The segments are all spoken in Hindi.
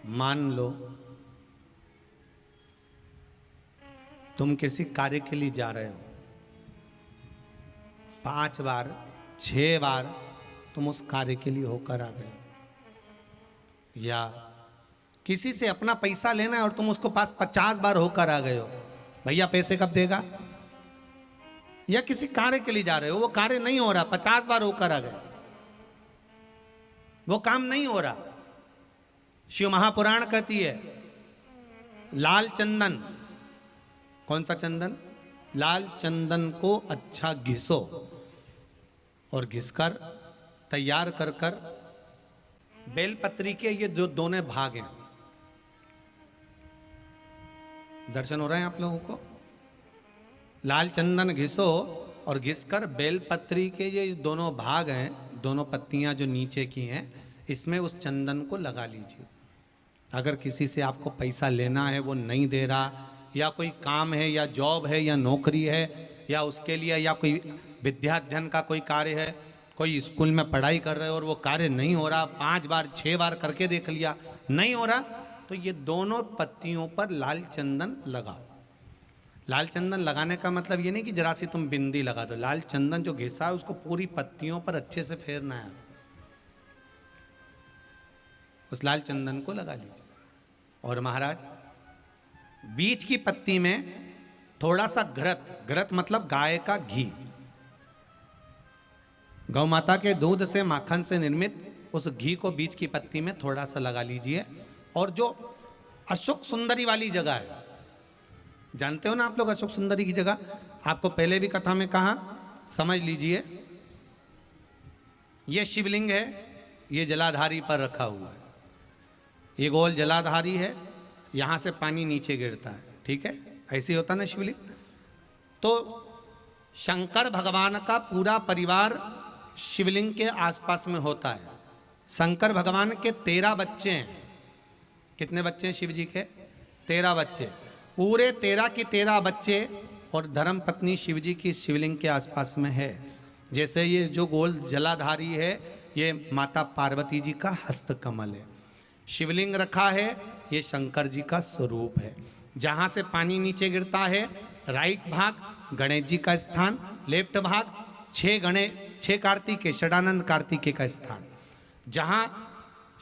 मान लो तुम किसी कार्य के लिए जा रहे हो, 5 बार 6 बार तुम उस कार्य के लिए होकर आ गए, या किसी से अपना पैसा लेना है और तुम उसको पास 50 बार होकर आ गए हो, भैया पैसे कब देगा। या किसी कार्य के लिए जा रहे हो, वो कार्य नहीं हो रहा, 50 बार होकर आ गए, वो काम नहीं हो रहा। शिव महापुराण कहती है लाल चंदन, कौन सा चंदन, लाल चंदन को अच्छा घिसो और घिसकर तैयार कर कर बेलपत्री के ये जो दोनों भाग हैं, दर्शन हो रहे हैं आप लोगों को। लाल चंदन घिसो और घिसकर बेलपत्री के ये दोनों भाग हैं, दोनों पत्तियां जो नीचे की हैं, इसमें उस चंदन को लगा लीजिए। अगर किसी से आपको पैसा लेना है, वो नहीं दे रहा, या कोई काम है या जॉब है या नौकरी है या उसके लिए, या कोई विद्या अध्ययन का कोई कार्य है, कोई स्कूल में पढ़ाई कर रहे हो और वो कार्य नहीं हो रहा, 5 बार 6 बार करके देख लिया नहीं हो रहा, तो ये दोनों पत्तियों पर लाल चंदन लगाओ। लाल चंदन लगाने का मतलब ये नहीं कि जरा सी तुम बिंदी लगा दो, लाल चंदन जो घिसा है उसको पूरी पत्तियों पर अच्छे से फेरना है, उस लाल चंदन को लगा लीजिए। और महाराज बीच की पत्ती में थोड़ा सा घृत, घृत मतलब गाय का घी, गौ माता के दूध से माखन से निर्मित उस घी को बीच की पत्ती में थोड़ा सा लगा लीजिए। और जो अशोक सुंदरी वाली जगह है, जानते हो ना आप लोग अशोक सुंदरी की जगह, आपको पहले भी कथा में कहा, समझ लीजिए ये शिवलिंग है, ये जलाधारी पर रखा हुआ है, ये गोल जलाधारी है, यहां से पानी नीचे गिरता है, ठीक है, ऐसे ही होता ना शिवलिंग। तो शंकर भगवान का पूरा परिवार शिवलिंग के आसपास में होता है। शंकर भगवान के 13 बच्चे हैं। कितने बच्चे हैं शिव जी के? 13 बच्चे, पूरे 13 के 13 बच्चे और धर्म पत्नी शिव जी की शिवलिंग के आसपास में है। जैसे ये जो गोल जलाधारी है, ये माता पार्वती जी का हस्त कमल है। शिवलिंग रखा है, ये शंकर जी का स्वरूप है। जहां से पानी नीचे गिरता है, राइट भाग गणेश जी का स्थान, लेफ्ट भाग 6 कार्तिकेय, षडानंद कार्तिकेय का स्थान। जहां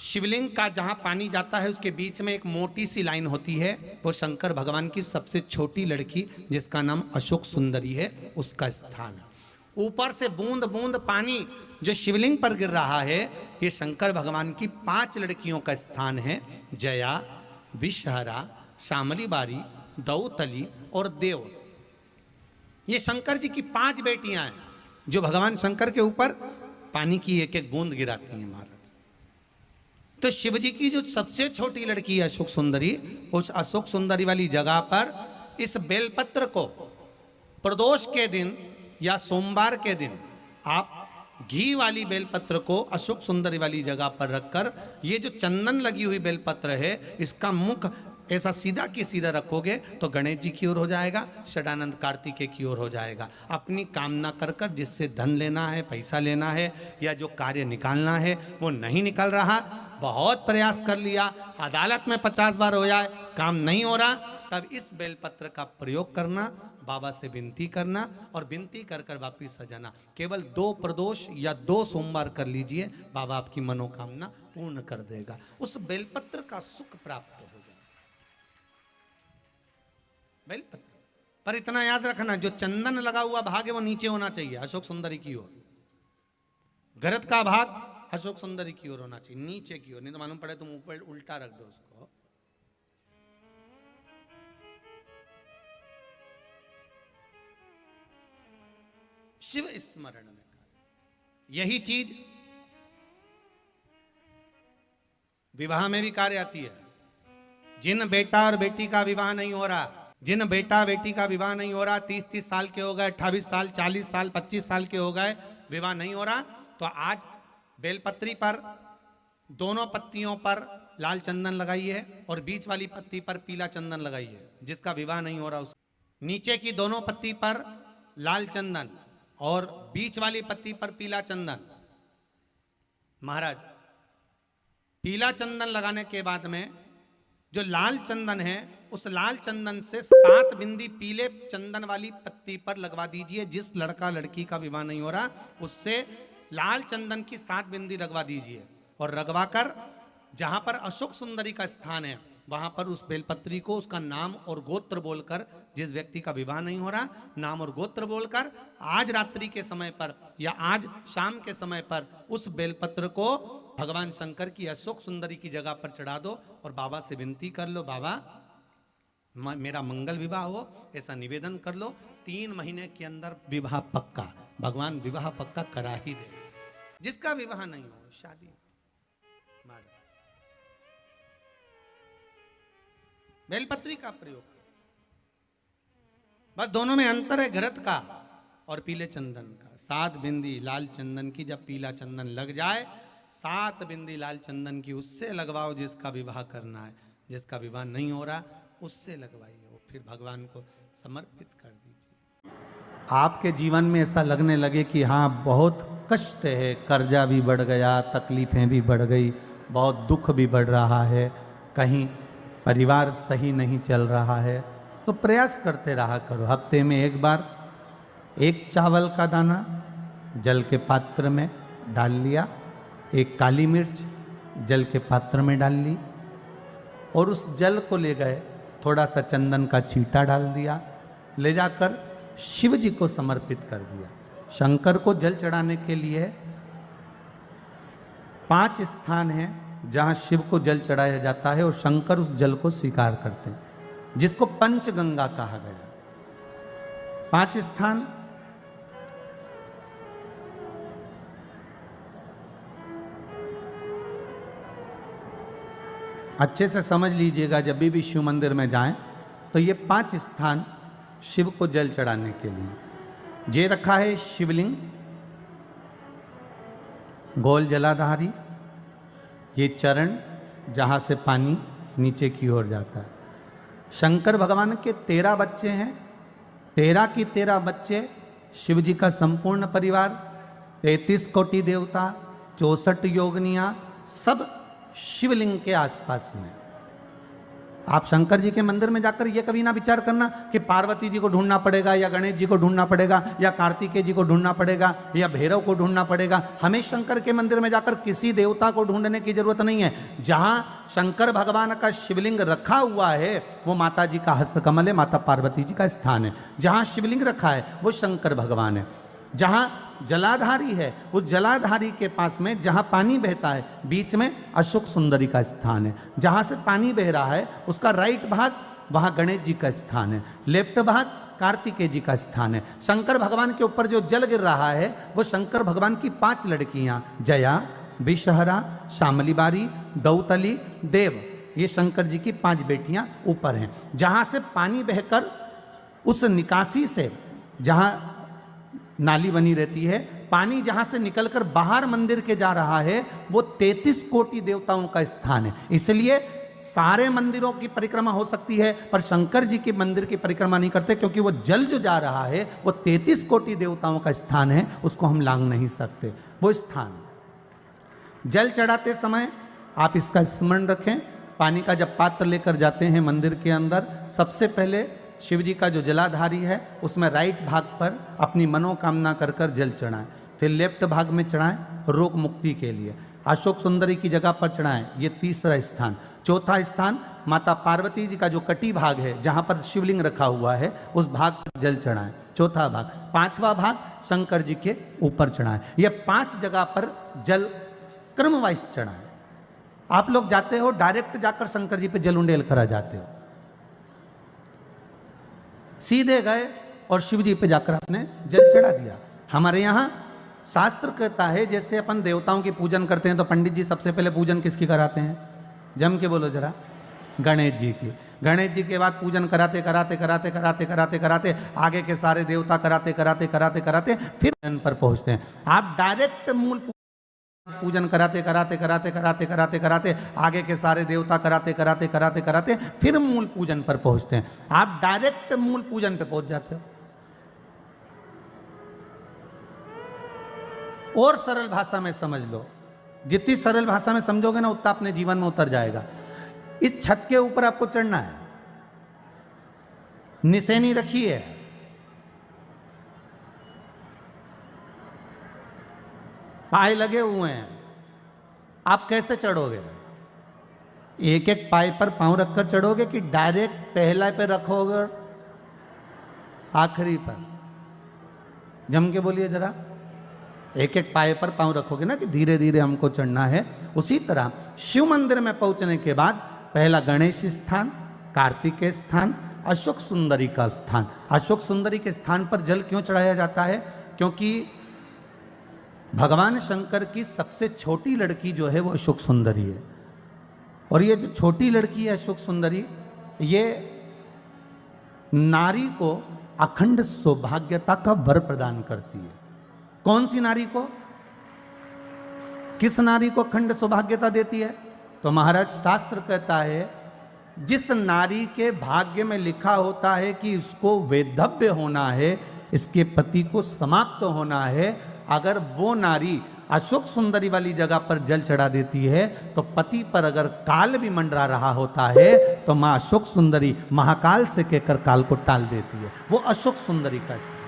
शिवलिंग का जहां पानी जाता है उसके बीच में एक मोटी सी लाइन होती है, वो शंकर भगवान की सबसे छोटी लड़की जिसका नाम अशोक सुंदरी है, उसका स्थान है। ऊपर से बूंद बूंद पानी जो शिवलिंग पर गिर रहा है, ये शंकर भगवान की 5 लड़कियों का स्थान है, जया, विषहरा, शामली बारी, दौतली और देव। ये शंकर जी की 5 बेटियां हैं जो भगवान शंकर के ऊपर पानी की एक एक बूंद गिराती हैं महाराज। तो शिव जी की जो सबसे छोटी लड़की है अशोक सुंदरी, उस अशोक सुंदरी वाली जगह पर इस बेलपत्र को प्रदोष के दिन या सोमवार के दिन आप घी वाली बेलपत्र को अशोक सुंदरी वाली जगह पर रखकर, ये जो चंदन लगी हुई बेलपत्र है, इसका मुख ऐसा सीधा की सीधा रखोगे तो गणेश जी की ओर हो जाएगा, षडानंद कार्तिकेय की ओर हो जाएगा। अपनी कामना कर कर जिससे धन लेना है, पैसा लेना है, या जो कार्य निकालना है वो नहीं निकल रहा, बहुत प्रयास कर लिया, अदालत में 50 बार हो जाए, काम नहीं हो रहा, तब इस बेलपत्र का प्रयोग करना, बाबा से विनती करना और विनती कर कर वापिस सजाना। केवल 2 प्रदोष या 2 सोमवार कर लीजिए, बाबा आपकी मनोकामना पूर्ण कर देगा, उस बेलपत्र का सुख प्राप्त हो जाए। बेलपत्र पर इतना याद रखना, जो चंदन लगा हुआ भाग है वो नीचे होना चाहिए, अशोक सुंदरी की ओर। घृत का भाग अशोक सुंदरी की ओर होना चाहिए, नीचे की ओर, नहीं तो मालूम पड़े तुम ऊपर उल्टा रख दो उसको। शिव स्मरण में यही चीज विवाह में भी कार्य आती है। जिन बेटा और बेटी का विवाह नहीं हो रहा, जिन बेटा बेटी का विवाह नहीं हो रहा, 30-30 साल के हो गए, 28 साल, 40 साल, 25 साल के हो गए, विवाह नहीं हो रहा, तो आज बेलपत्री पर दोनों पत्तियों पर लाल चंदन लगाइए और बीच वाली पत्ती पर पीला चंदन लगाइए। जिसका विवाह नहीं हो रहा उस नीचे की दोनों पत्ती पर लाल चंदन और बीच वाली पत्ती पर पीला चंदन। महाराज पीला चंदन लगाने के बाद में जो लाल चंदन है उस लाल चंदन से 7 बिंदी पीले चंदन वाली पत्ती पर लगवा दीजिए। जिस लड़का लड़की का विवाह नहीं हो रहा उससे लाल चंदन की 7 बिंदी लगवा दीजिए और लगवा कर जहां पर अशोक सुंदरी का स्थान है वहां पर उस बेलपत्री को उसका नाम और गोत्र बोलकर, जिस व्यक्ति का विवाह नहीं हो रहा नाम और गोत्र बोलकर आज रात्रि के समय पर या आज शाम के समय पर उस बेलपत्र को भगवान शंकर की अशोक सुंदरी की जगह पर चढ़ा दो और बाबा से विनती कर लो, बाबा मेरा मंगल विवाह हो, ऐसा निवेदन कर लो। 3 महीने के अंदर विवाह पक्का, भगवान विवाह पक्का करा ही दे। जिसका विवाह नहीं हो शादी बेलपत्री का प्रयोग, बस दोनों में अंतर है घृत का और पीले चंदन का। 7 बिंदी लाल चंदन की जब पीला चंदन लग जाए 7 बिंदी लाल चंदन की उससे लगवाओ जिसका विवाह करना है। जिसका विवाह नहीं हो रहा उससे लगवाइए, फिर भगवान को समर्पित कर दीजिए। आपके जीवन में ऐसा लगने लगे कि हाँ बहुत कष्ट है, कर्जा भी बढ़ गया, तकलीफें भी बढ़ गई, बहुत दुख भी बढ़ रहा है, कहीं परिवार सही नहीं चल रहा है, तो प्रयास करते रहा करो। हफ्ते में एक बार 1 चावल का दाना जल के पात्र में डाल लिया, 1 काली मिर्च जल के पात्र में डाल ली और उस जल को ले गए, थोड़ा सा चंदन का छींटा डाल दिया, ले जाकर शिव जी को समर्पित कर दिया। शंकर को जल चढ़ाने के लिए 5 स्थान हैं जहां शिव को जल चढ़ाया जाता है और शंकर उस जल को स्वीकार करते हैं, जिसको पंचगंगा कहा गया। 5 स्थान अच्छे से समझ लीजिएगा, जब भी शिव मंदिर में जाएं तो ये 5 स्थान शिव को जल चढ़ाने के लिए ये रखा है। शिवलिंग, गोल जलाधारी, ये चरण जहाँ से पानी नीचे की ओर जाता है। शंकर भगवान के 13 बच्चे हैं, 13 की 13 बच्चे, शिव जी का संपूर्ण परिवार, 33 कोटि देवता, 64 योगनियाँ, सब शिवलिंग के आसपास में। आप शंकर जी के मंदिर में जाकर ये कभी ना विचार करना कि पार्वती जी को ढूंढना पड़ेगा या गणेश जी को ढूंढना पड़ेगा या कार्तिकेय जी को ढूंढना पड़ेगा या भैरव को ढूंढना पड़ेगा। हमें शंकर के मंदिर में जाकर किसी देवता को ढूंढने की जरूरत नहीं है। जहां शंकर भगवान का शिवलिंग रखा हुआ है वो माता जी का हस्तकमल है, माता पार्वती जी का स्थान है। जहां शिवलिंग रखा है वो शंकर भगवान है। जहां जलाधारी है उस जलाधारी के पास में जहां पानी बहता है बीच में अशोक सुंदरी का स्थान है। जहां से पानी बह रहा है उसका राइट भाग वहां गणेश जी का स्थान है, लेफ्ट भाग कार्तिकेय जी का स्थान है। शंकर भगवान के ऊपर जो जल गिर रहा है वो शंकर भगवान की 5 लड़कियां, जया, विषहरा, शामली बारी, दौतली, देव, ये शंकर जी की 5 बेटियां ऊपर हैं। जहां से पानी बहकर उस निकासी से, जहां नाली बनी रहती है, पानी जहां से निकलकर बाहर मंदिर के जा रहा है वो 33 कोटि देवताओं का स्थान है। इसलिए सारे मंदिरों की परिक्रमा हो सकती है पर शंकर जी के मंदिर की परिक्रमा नहीं करते, क्योंकि वो जल जो जा रहा है वो 33 कोटि देवताओं का स्थान है, उसको हम लांघ नहीं सकते। वो स्थान जल चढ़ाते समय आप इसका स्मरण रखें। पानी का जब पात्र लेकर जाते हैं मंदिर के अंदर, सबसे पहले शिव जी का जो जलाधारी है उसमें राइट भाग पर अपनी मनोकामना कर कर जल चढ़ाएं, फिर लेफ्ट भाग में चढ़ाएं रोग मुक्ति के लिए। अशोक सुंदरी की जगह पर चढ़ाएं, ये 3रा स्थान। 4था स्थान माता पार्वती जी का जो कटी भाग है जहां पर शिवलिंग रखा हुआ है उस भाग पर जल चढ़ाएं, 4था भाग। 5वां भाग शंकर जी के ऊपर चढ़ाएं। ये 5 जगह पर जल क्रमवाइज चढ़ाएं। आप लोग जाते हो डायरेक्ट जाकर शंकर जी पे जल उंडेल करा जाते हो, सीधे गए और शिव जी पे जाकर आपने जल चढ़ा दिया। हमारे यहाँ शास्त्र कहता है जैसे अपन देवताओं की पूजन करते हैं तो पंडित जी सबसे पहले पूजन किसकी कराते हैं? जम के बोलो जरा, गणेश जी की। गणेश जी के बाद पूजन कराते कराते कराते कराते कराते कराते आगे के सारे देवता कराते कराते कराते कराते फिर जन पर पहुंचते हैं। आप डायरेक्ट मूल पूजन कराते कराते कराते कराते कराते कराते आगे के सारे देवता कराते कराते कराते कराते फिर मूल पूजन पर पहुंचते हैं। आप डायरेक्ट मूल पूजन पे पहुंच जाते हो। और सरल भाषा में समझ लो, जितनी सरल भाषा में समझोगे ना उतना अपने जीवन में उतर जाएगा। इस छत के ऊपर आपको चढ़ना है, निशानी रखी है, पाए लगे हुए हैं, आप कैसे चढ़ोगे? एक एक पाए पर पांव रखकर चढ़ोगे कि डायरेक्ट पहला पे रखोगे और आखिरी पर? जम के बोलिए जरा। एक एक पाए पर पांव रखोगे ना कि धीरे धीरे हमको चढ़ना है। उसी तरह शिव मंदिर में पहुंचने के बाद पहला गणेश स्थान, कार्तिकेय स्थान, अशोक सुंदरी का स्थान। अशोक सुंदरी के स्थान पर जल क्यों चढ़ाया जाता है? क्योंकि भगवान शंकर की सबसे छोटी लड़की जो है वो अशोक सुंदरी है। और ये जो छोटी लड़की है अशोक सुंदरी, ये नारी को अखंड सौभाग्यता का वर प्रदान करती है। कौन सी नारी को? किस नारी को अखंड सौभाग्यता देती है? तो महाराज शास्त्र कहता है जिस नारी के भाग्य में लिखा होता है कि इसको वैधव्य होना है, इसके पति को समाप्त होना है, अगर वो नारी अशोक सुंदरी वाली जगह पर जल चढ़ा देती है तो पति पर अगर काल भी मंडरा रहा होता है तो मां अशोक सुंदरी महाकाल से कहकर काल को टाल देती है। वो अशोक सुंदरी का स्थान,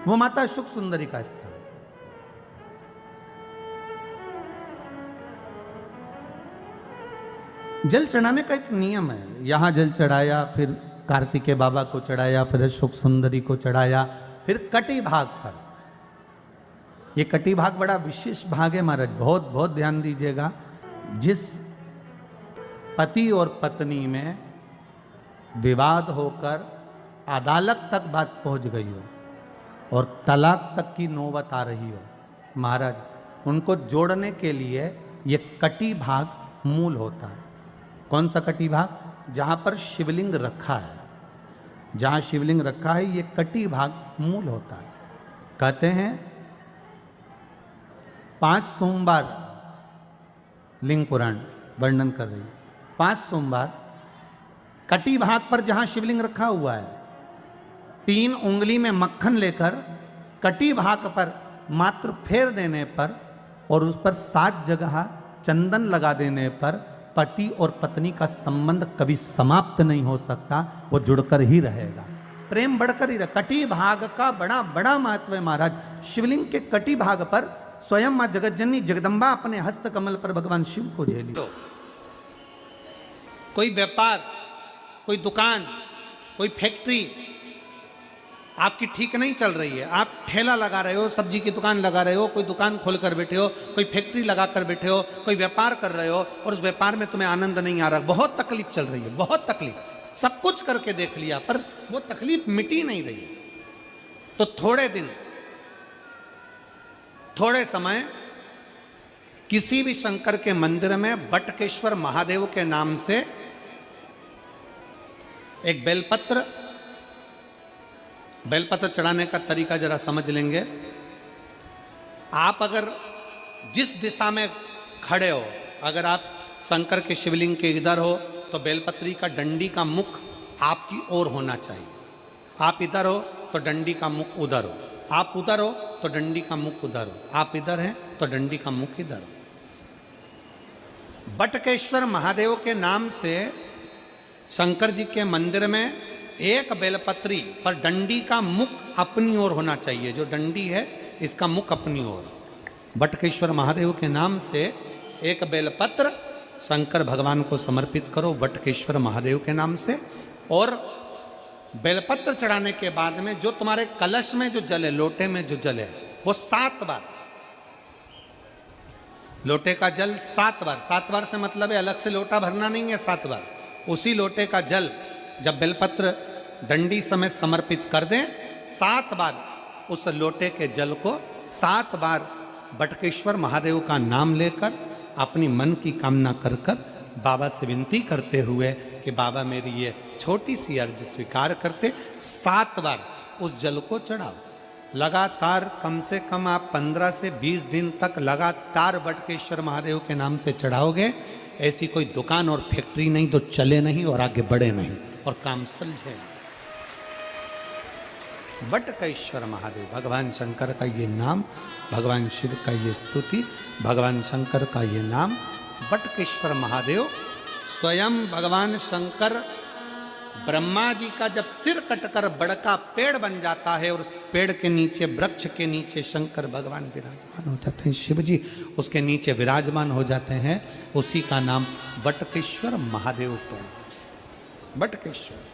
वो माता अशोक सुंदरी का स्थान। जल चढ़ाने का एक नियम है। यहां जल चढ़ाया, फिर कार्तिकेय बाबा को चढ़ाया, फिर अशोक सुंदरी को चढ़ाया, फिर कटी भाग पर। ये कटी भाग बड़ा विशेष भाग है महाराज, बहुत बहुत ध्यान दीजिएगा। जिस पति और पत्नी में विवाद होकर अदालत तक बात पहुंच गई हो और तलाक तक की नौबत आ रही हो, महाराज उनको जोड़ने के लिए ये कटी भाग मूल होता है। कौन सा कटी भाग? जहां पर शिवलिंग रखा है, जहां शिवलिंग रखा है ये कटी भाग मूल होता है। कहते हैं 5 सोमवार, लिंग पुराण वर्णन कर रही है, 5 सोमवार कटी भाग पर जहां शिवलिंग रखा हुआ है, 3 उंगली में मक्खन लेकर कटी भाग पर मात्र फेर देने पर और उस पर 7 जगह चंदन लगा देने पर पति और पत्नी का संबंध कभी समाप्त नहीं हो सकता, वो जुड़कर ही रहेगा, प्रेम बढ़कर ही रहेगा। कटी भाग का बड़ा बड़ा महत्व है महाराज। शिवलिंग के कटी भाग पर स्वयं मां जगतजननी जगदम्बा अपने हस्त कमल पर भगवान शिव को झेली। कोई व्यापार, कोई दुकान, कोई फैक्ट्री आपकी ठीक नहीं चल रही है, आप ठेला लगा रहे हो, सब्जी की दुकान लगा रहे हो, कोई दुकान खोल कर बैठे हो, कोई फैक्ट्री लगा कर बैठे हो, कोई व्यापार कर रहे हो और उस व्यापार में तुम्हें आनंद नहीं आ रहा, बहुत तकलीफ चल रही है, बहुत तकलीफ, सब कुछ करके देख लिया पर वो तकलीफ मिटी नहीं रही है, तो थोड़े दिन, थोड़े समय किसी भी शंकर के मंदिर में बटकेश्वर महादेव के नाम से एक बेलपत्र चढ़ाने का तरीका जरा समझ लेंगे। आप अगर जिस दिशा में खड़े हो, अगर आप शंकर के शिवलिंग के इधर हो तो बेलपत्री का डंडी का मुख आपकी ओर होना चाहिए। आप इधर हो तो डंडी का मुख उधर हो, आप उधर हो तो डंडी का मुख उधर हो, आप इधर हैं तो डंडी का मुख इधर हो। बटकेश्वर महादेव के नाम से शंकर जी के मंदिर में एक बेलपत्री पर डंडी का मुख अपनी ओर होना चाहिए, जो डंडी है इसका मुख अपनी ओर। बटकेश्वर महादेव के नाम से एक बेलपत्र शंकर भगवान को समर्पित करो बटकेश्वर महादेव के नाम से, और बेलपत्र चढ़ाने के बाद में जो तुम्हारे कलश में जो जल है, लोटे में जो जल है, वो 7 बार, लोटे का जल 7 बार, 7 बार से मतलब है अलग से लोटा भरना नहीं है, 7 बार उसी लोटे का जल जब बेलपत्र डंडी समय समर्पित कर दें, 7 बार उस लोटे के जल को 7 बार बटकेश्वर महादेव का नाम लेकर अपनी मन की कामना कर कर बाबा से विनती करते हुए कि बाबा मेरी ये छोटी सी अर्ज स्वीकार करते, 7 बार उस जल को चढ़ाओ। लगातार कम से कम आप 15 से 20 दिन तक लगातार बटकेश्वर महादेव के नाम से चढ़ाओगे, ऐसी कोई दुकान और फैक्ट्री नहीं तो चले नहीं और आगे बढ़े नहीं और काम सुलझे। बटकेश्वर महादेव, भगवान शंकर का ये नाम, भगवान शिव का ये स्तुति, भगवान शंकर का ये नाम बटकेश्वर महादेव। स्वयं भगवान शंकर ब्रह्मा जी का जब सिर कटकर बड़का पेड़ बन जाता है और उस पेड़ के नीचे, वृक्ष के नीचे शंकर भगवान विराजमान हो जाते हैं, शिव जी उसके नीचे विराजमान हो जाते हैं, उसी का नाम बटकेश्वर महादेव पेड़, बटकेश्वर।